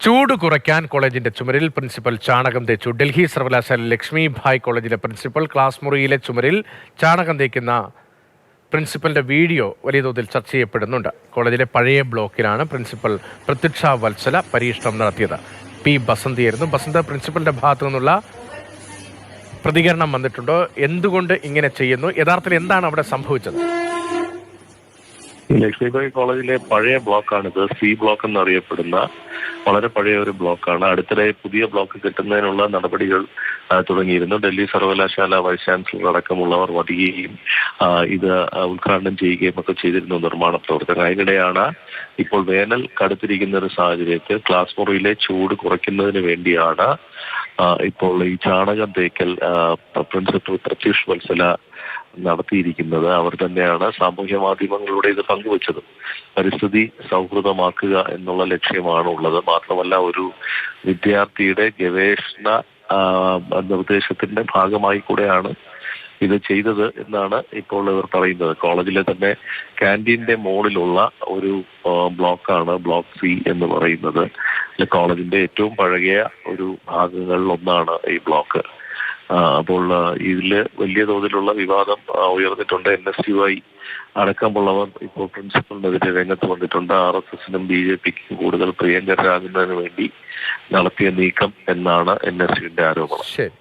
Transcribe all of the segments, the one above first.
ചൂട് കുറയ്ക്കാൻ കോളേജിന്റെ ചുമരിൽ പ്രിൻസിപ്പൽ ചാണകം തേച്ചു. ഡൽഹി സർവകലാശാല ലക്ഷ്മി ഭായ് കോളേജിലെ പ്രിൻസിപ്പൽ ക്ലാസ് മുറിയിലെ ചുമരിൽ ചാണകം തേക്കുന്ന പ്രിൻസിപ്പലിന്റെ വീഡിയോ വലിയ തോതിൽ ചർച്ച ചെയ്യപ്പെടുന്നുണ്ട്. കോളേജിലെ പഴയ ബ്ലോക്കിലാണ് പ്രിൻസിപ്പൽ പ്രത്യക്ഷ വത്സല പരീക്ഷണം നടത്തിയത്. പി ബസന്തിയായിരുന്നു. ബസന്ത, പ്രിൻസിപ്പലിന്റെ ഭാഗത്തു നിന്നുള്ള പ്രതികരണം വന്നിട്ടുണ്ടോ? എന്തുകൊണ്ട് ഇങ്ങനെ ചെയ്യുന്നു? യഥാർത്ഥത്തിൽ എന്താണ് അവിടെ സംഭവിച്ചത്? ലക്ഷ്മിഭായ് കോളേജിലെ പഴയ ബ്ലോക്കാണിത്. സി ബ്ലോക്ക് എന്നറിയപ്പെടുന്ന വളരെ പഴയ ഒരു ബ്ലോക്കാണ്. അടുത്തിടെ പുതിയ ബ്ലോക്ക് കിട്ടുന്നതിനുള്ള നടപടികൾ തുടങ്ങിയിരുന്നു. ഡൽഹി സർവകലാശാല വൈസ് ചാൻസലർ അടക്കമുള്ളവർ വരികയും ഇത് ഉദ്ഘാടനം ചെയ്യുകയും ഒക്കെ ചെയ്തിരുന്നു നിർമ്മാണ പ്രവർത്തകർ. അതിനിടെയാണ് ഇപ്പോൾ വേനൽ കടുത്തിരിക്കുന്ന ഒരു സാഹചര്യത്തിൽ ക്ലാസ് മുറിയിലെ ചൂട് കുറയ്ക്കുന്നതിന് വേണ്ടിയാണ് ഇപ്പോൾ ഈ ചാണകം തേക്കൽ പ്രിൻസിപ്പൽ പ്രത്യൂഷ് വത്സല നടത്തിയിരിക്കുന്നത്. അവർ തന്നെയാണ് സാമൂഹ്യ മാധ്യമങ്ങളിലൂടെ ഇത് പങ്കുവച്ചത്. പരിസ്ഥിതി സൗഹൃദമാക്കുക എന്നുള്ള ലക്ഷ്യമാണ് ഉള്ളത്. മാത്രമല്ല, ഒരു വിദ്യാർത്ഥിയുടെ ഗവേഷണ നിർദ്ദേശത്തിന്റെ ഭാഗമായി കൂടെയാണ് ഇത് ചെയ്തത് എന്നാണ് ഇപ്പോൾ ഇവർ പറയുന്നത്. കോളേജിലെ തന്നെ ക്യാൻറ്റീന്റെ മുകളിലുള്ള ഒരു ബ്ലോക്കാണ് ബ്ലോക്ക് സി എന്ന് പറയുന്നത്. കോളേജിന്റെ ഏറ്റവും പഴകിയ ഒരു ഭാഗങ്ങളിൽ ഒന്നാണ് ഈ ബ്ലോക്ക്. അപ്പോൾ ഇതില് വലിയ തോതിലുള്ള വിവാദം ഉയർന്നിട്ടുണ്ട്. NSUI അടക്കമുള്ളവർ ഇപ്പോൾ പ്രിൻസിപ്പലിനെതിരെ രംഗത്ത് വന്നിട്ടുണ്ട്. RSSനും BJPക്കും കൂടുതൽ പ്രിയങ്കരാകുന്നതിന് വേണ്ടി നടത്തിയ നീക്കം എന്നാണ് NSUവിന്റെ ആരോപണം. ശരി.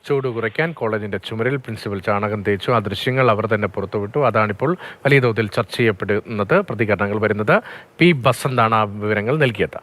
ചൂട് കുറയ്ക്കാൻ കോളേജിന്റെ ചുമരിൽ പ്രിൻസിപ്പൽ ചാണകം തേച്ചു. ആ ദൃശ്യങ്ങൾ അവർ തന്നെ പുറത്തുവിട്ടു. അതാണിപ്പോൾ വലിയ തോതിൽ ചർച്ച ചെയ്യപ്പെടുന്നത്. പ്രതികരണങ്ങൾ വരുന്നത്. പി ബസന്താണ് ആ വിവരങ്ങൾ നൽകിയത്.